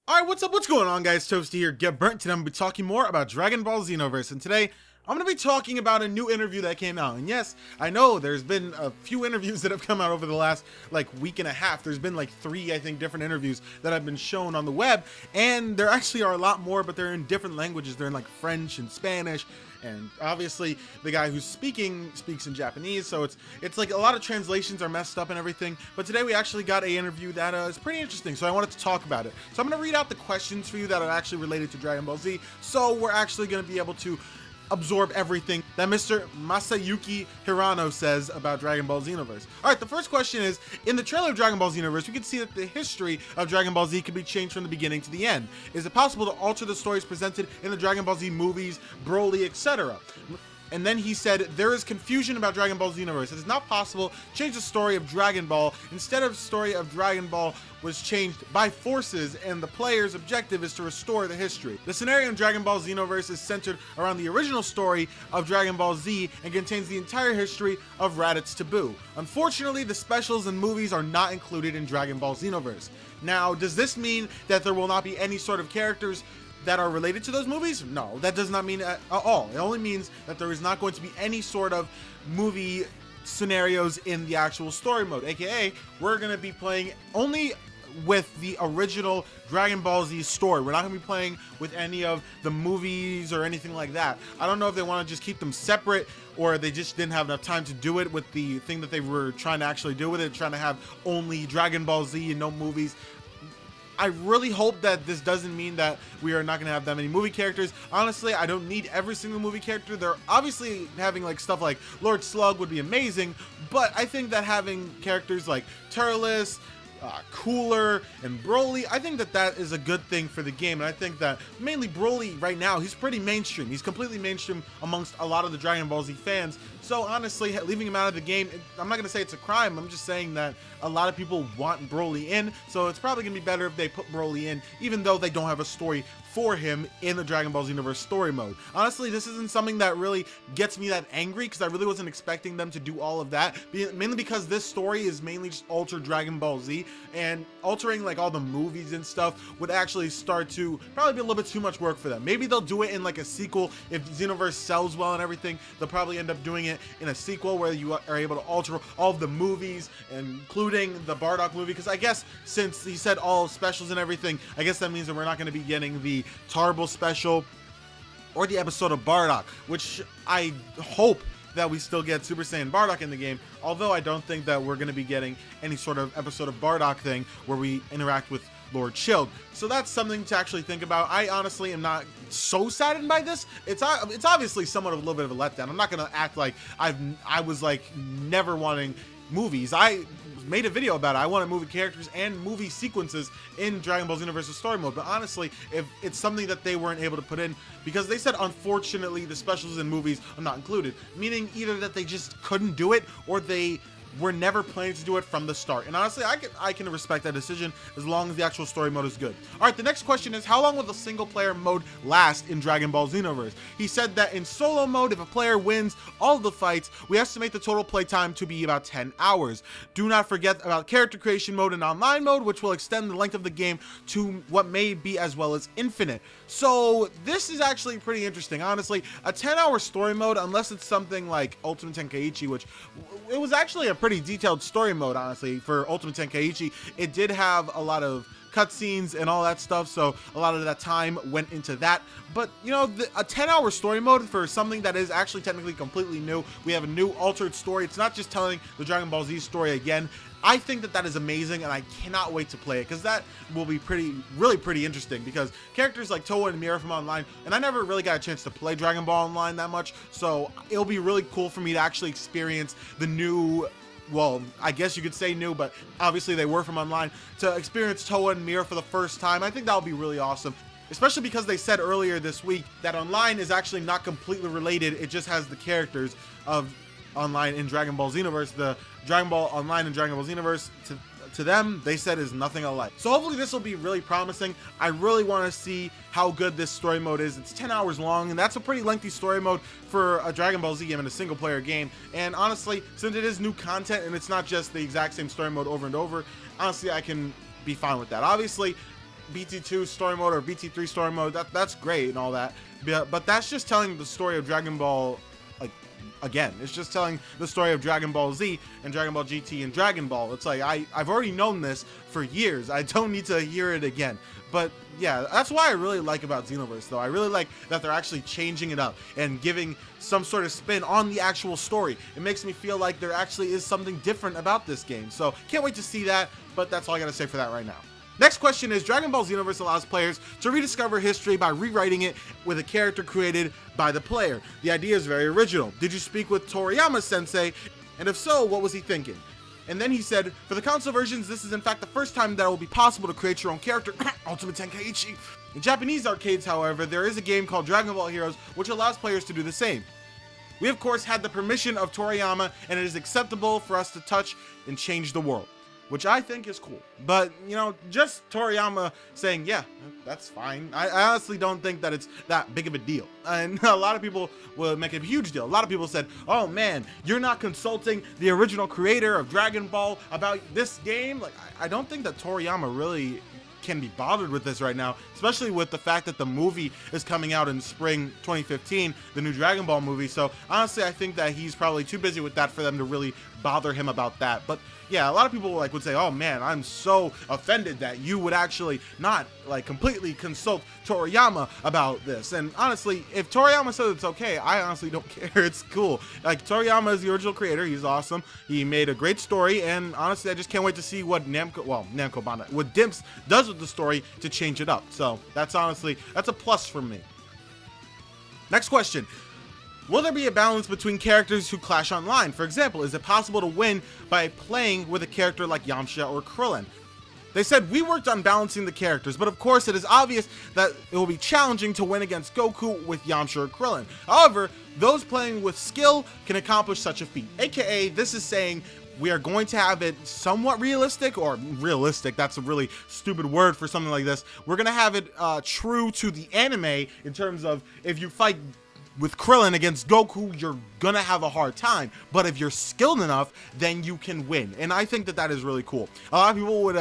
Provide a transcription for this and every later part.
Alright, what's up? What's going on, guys? Toasty here, Get Burnt. Today I'm going to be talking more about Dragon Ball Xenoverse, and today I'm going to be talking about a new interview that came out. And yes, I know there's been a few interviews that have come out over the last week and a half. There's been three, I think, different interviews that have been shown on the web, and there actually are a lot more, but they're in different languages. They're in French and Spanish, and obviously the guy who's speaking speaks in Japanese, so it's like a lot of translations are messed up and everything. But today we actually got a interview that is pretty interesting, so I wanted to talk about it. So I'm going to read out the questions for you that are actually related to Dragon Ball Z, so we're actually going to be able to absorb everything that Mr. Masayuki Hirano says about Dragon Ball Xenoverse. Alright, the first question is, in the trailer of Dragon Ball Xenoverse, we can see that the history of Dragon Ball Z can be changed from the beginning to the end. Is it possible to alter the stories presented in the Dragon Ball Z movies, Broly, etc.? And then he said, there is confusion about Dragon Ball Xenoverse. It is not possible to change the story of Dragon Ball. Instead, of story of Dragon Ball was changed by forces, and the player's objective is to restore the history. The scenario in Dragon Ball Xenoverse is centered around the original story of Dragon Ball Z and contains the entire history of Raditz to Buu. Unfortunately, the specials and movies are not included in Dragon Ball Xenoverse. Now, does this mean that there will not be any sort of characters that are related to those movies? No, that does not mean at all. It only means that there is not going to be any sort of movie scenarios in the actual story mode, aka we're going to be playing only with the original Dragon Ball Z story. We're not going to be playing with any of the movies or anything like that. I don't know if they want to just keep them separate, or they just didn't have enough time to do it with the thing that they were trying to actually do with it, trying to have only Dragon Ball Z and no movies. I really hope that this doesn't mean that we are not going to have that many movie characters. Honestly, I don't need every single movie character. They're obviously having stuff like Lord Slug would be amazing, but I think that having characters like Turles, Cooler, and Broly, I think that that is a good thing for the game. And I think that mainly Broly right now, he's pretty mainstream. He's completely mainstream amongst a lot of the Dragon Ball Z fans. So honestly, leaving him out of the game, I'm not going to say it's a crime. I'm just saying that a lot of people want Broly in. So it's probably going to be better if they put Broly in, even though they don't have a story for him in the Dragon Ball Xenoverse story mode. Honestly, this isn't something that really gets me that angry, because I really wasn't expecting them to do all of that, mainly because this story is mainly just altered Dragon Ball Z, and altering all the movies and stuff would actually start to probably be a little bit too much work for them. Maybe they'll do it in a sequel. If Xenoverse sells well and everything, they'll probably end up doing it in a sequel where you are able to alter all of the movies, including the Bardock movie, because I guess since he said all specials and everything, I guess that means that we're not going to be getting the Tarble special or the episode of Bardock, which I hope that we still get Super Saiyan Bardock in the game, although I don't think that we're going to be getting any sort of episode of Bardock thing where we interact with Lord Shield. So that's something to actually think about. I honestly am not so saddened by this. It's obviously somewhat of a little bit of a letdown. I'm not going to act like I was never wanting movies. I made a video about it. I wanted movie characters and movie sequences in Dragon Ball Xenoverse story mode, but honestly, if it's something that they weren't able to put in, because they said unfortunately the specials and movies are not included, meaning either that they just couldn't do it, or they were never planning to do it from the start. And honestly, I can respect that decision as long as the actual story mode is good. Alright, the next question is, how long will the single player mode last in Dragon Ball Xenoverse? He said that in solo mode, if a player wins all of the fights, we estimate the total play time to be about 10 hours. Do not forget about character creation mode and online mode, which will extend the length of the game to what may be as well as infinite. So this is actually pretty interesting. Honestly, a 10-hour story mode, unless it's something like Ultimate Tenkaichi, which it was actually a pretty detailed story mode, honestly, for Ultimate Tenkaichi. It did have a lot of cutscenes and all that stuff, so a lot of that time went into that. But you know, a 10-hour story mode for something that is actually technically completely new, we have a new altered story. It's not just telling the Dragon Ball Z story again. I think that that is amazing, and I cannot wait to play it, because that will be really pretty interesting, because characters like Towa and Mira from online, and I never really got a chance to play Dragon Ball Online that much, so it'll be really cool for me to actually experience the new, well, I guess you could say new, but obviously they were from online, to experience Towa and Mira for the first time. I think that'll be really awesome, especially because they said earlier this week that online is actually not completely related. It just has the characters of online in Dragon Ball Xenoverse. The Dragon Ball Online and Dragon Ball Xenoverse, to them, they said is nothing alike. So hopefully this will be really promising. I really want to see how good this story mode is. It's 10 hours long, and that's a pretty lengthy story mode for a Dragon Ball Z game in a single player game. And honestly, since it is new content and it's not just the exact same story mode over and over, honestly, I can be fine with that. Obviously, BT2 story mode or BT3 story mode, that's great and all that, but that's just telling the story of Dragon Ball, like, again. It's just telling the story of Dragon Ball Z and Dragon Ball GT and Dragon Ball. It's like, I've already known this for years. I don't need to hear it again. But yeah, that's why I really like about Xenoverse, though. I really like that they're actually changing it up and giving some sort of spin on the actual story. It makes me feel like there actually is something different about this game. So can't wait to see that, but that's all I gotta say for that right now. Next question is, Dragon Ball Xenoverse allows players to rediscover history by rewriting it with a character created by the player. The idea is very original. Did you speak with Toriyama sensei? And if so, what was he thinking? And then he said, for the console versions, this is in fact the first time that it will be possible to create your own character, Ultimate Tenkaichi. In Japanese arcades, however, there is a game called Dragon Ball Heroes, which allows players to do the same. We of course had the permission of Toriyama, and it is acceptable for us to touch and change the world, which I think is cool. But, you know, just Toriyama saying, yeah, that's fine. I honestly don't think that it's that big of a deal. And a lot of people will make it a huge deal. A lot of people said, oh man, you're not consulting the original creator of Dragon Ball about this game? Like, I don't think that Toriyama really can be bothered with this right now, especially with the fact that the movie is coming out in spring 2015, the new Dragon Ball movie. So honestly, I think that he's probably too busy with that for them to really bother him about that. But yeah, a lot of people like would say, oh man, I'm so offended that you would actually not like completely consult Toriyama about this. And honestly, if Toriyama says it's okay, I honestly don't care. It's cool. Like, Toriyama is the original creator. He's awesome. He made a great story, and honestly, I just can't wait to see what Namco Bandai, what Dimps does with the story to change it up. So that's honestly, that's a plus for me. Next question. Will there be a balance between characters who clash online? For example, is it possible to win by playing with a character like Yamcha or Krillin? They said, we worked on balancing the characters, but of course it is obvious that it will be challenging to win against Goku with Yamcha or Krillin. However, those playing with skill can accomplish such a feat. AKA, this is saying we are going to have it somewhat realistic, or realistic, that's a really stupid word for something like this. We're going to have it true to the anime in terms of if you fight with Krillin against Goku, you're gonna have a hard time, but if you're skilled enough, then you can win. And I think that that is really cool. A lot of people would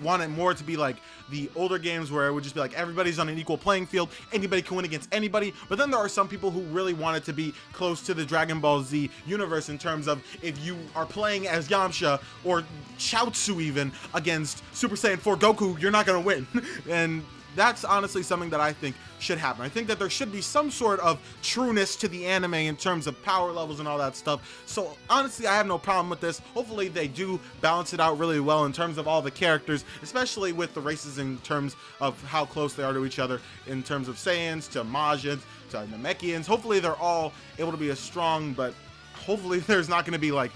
want it more to be like the older games where it would just be like everybody's on an equal playing field, anybody can win against anybody. But then there are some people who really want it to be close to the Dragon Ball Z universe in terms of if you are playing as Yamcha or Chaozu even against Super Saiyan 4 Goku, you're not gonna win. And that's honestly something that I think should happen. I think that there should be some sort of trueness to the anime in terms of power levels and all that stuff. So honestly, I have no problem with this. Hopefully they do balance it out really well in terms of all the characters, especially with the races in terms of how close they are to each other, in terms of Saiyans to Majins to Namekians. Hopefully they're all able to be as strong, but hopefully there's not going to be like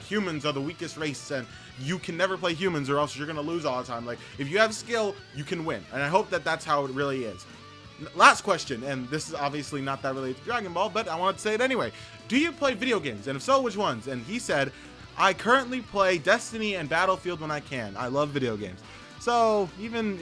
humans are the weakest race and you can never play humans or else you're going to lose all the time. Like, if you have skill, you can win. And I hope that that's how it really is. Last question, and this is obviously not that related to Dragon Ball, but I wanted to say it anyway. Do you play video games? And if so, which ones? And he said, I currently play Destiny and Battlefield when I can. I love video games. So even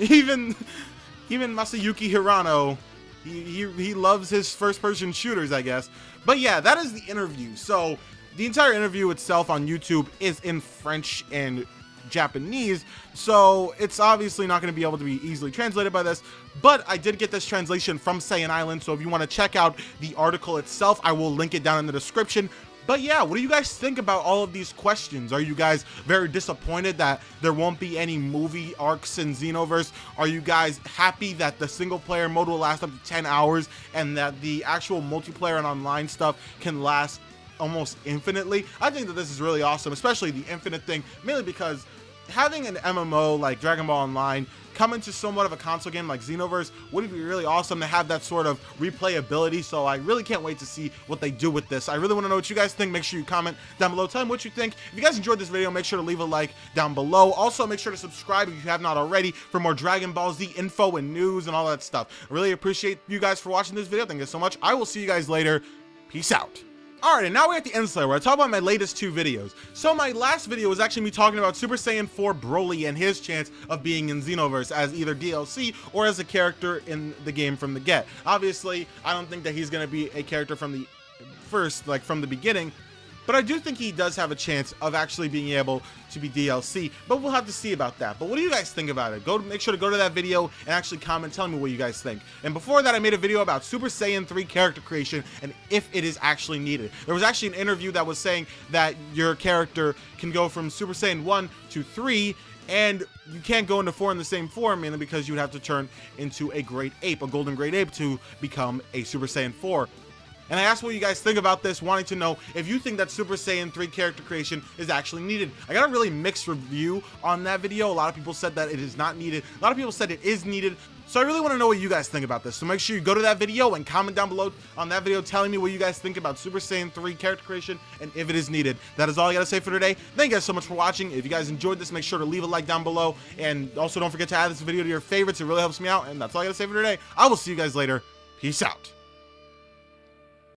Masayuki Hirano, he loves his first-person shooters, I guess. But yeah, that is the interview. So the entire interview itself on YouTube is in French and Japanese, so it's obviously not going to be able to be easily translated by this, but I did get this translation from Saiyan Island, so if you want to check out the article itself, I will link it down in the description. But yeah, what do you guys think about all of these questions? Are you guys very disappointed that there won't be any movie arcs in Xenoverse? Are you guys happy that the single player mode will last up to 10 hours and that the actual multiplayer and online stuff can last almost infinitely? I think that this is really awesome, especially the infinite thing, mainly because having an MMO like Dragon Ball Online come into somewhat of a console game like Xenoverse would be really awesome to have that sort of replayability. So I really can't wait to see what they do with this. I really want to know what you guys think. Make sure you comment down below. Tell me what you think. If you guys enjoyed this video, make sure to leave a like down below. Also, make sure to subscribe if you have not already for more Dragon Ball Z info and news and all that stuff. I really appreciate you guys for watching this video. Thank you so much. I will see you guys later. Peace out. Alright, and now we're at the end slide where I talk about my latest two videos. So my last video was actually me talking about Super Saiyan 4 Broly and his chance of being in Xenoverse as either DLC or as a character in the game from the get. Obviously, I don't think that he's going to be a character from the first, like from the beginning, But I do think he does have a chance of actually being able to be DLC, but we'll have to see about that. But what do you guys think about it? Make sure to go to that video and actually comment telling me what you guys think. And before that, I made a video about Super Saiyan 3 character creation and if it is actually needed. There was actually an interview that was saying that your character can go from Super Saiyan 1 to 3, and you can't go into 4 in the same form, mainly because you would have to turn into a great ape, a golden great ape, to become a Super Saiyan 4. And I asked what you guys think about this, wanting to know if you think that Super Saiyan 3 character creation is actually needed. I got a really mixed review on that video. A lot of people said that it is not needed. A lot of people said it is needed. So I really want to know what you guys think about this. So make sure you go to that video and comment down below on that video telling me what you guys think about Super Saiyan 3 character creation and if it is needed. That is all I got to say for today. Thank you guys so much for watching. If you guys enjoyed this, make sure to leave a like down below. And also don't forget to add this video to your favorites. It really helps me out. And that's all I got to say for today. I will see you guys later. Peace out.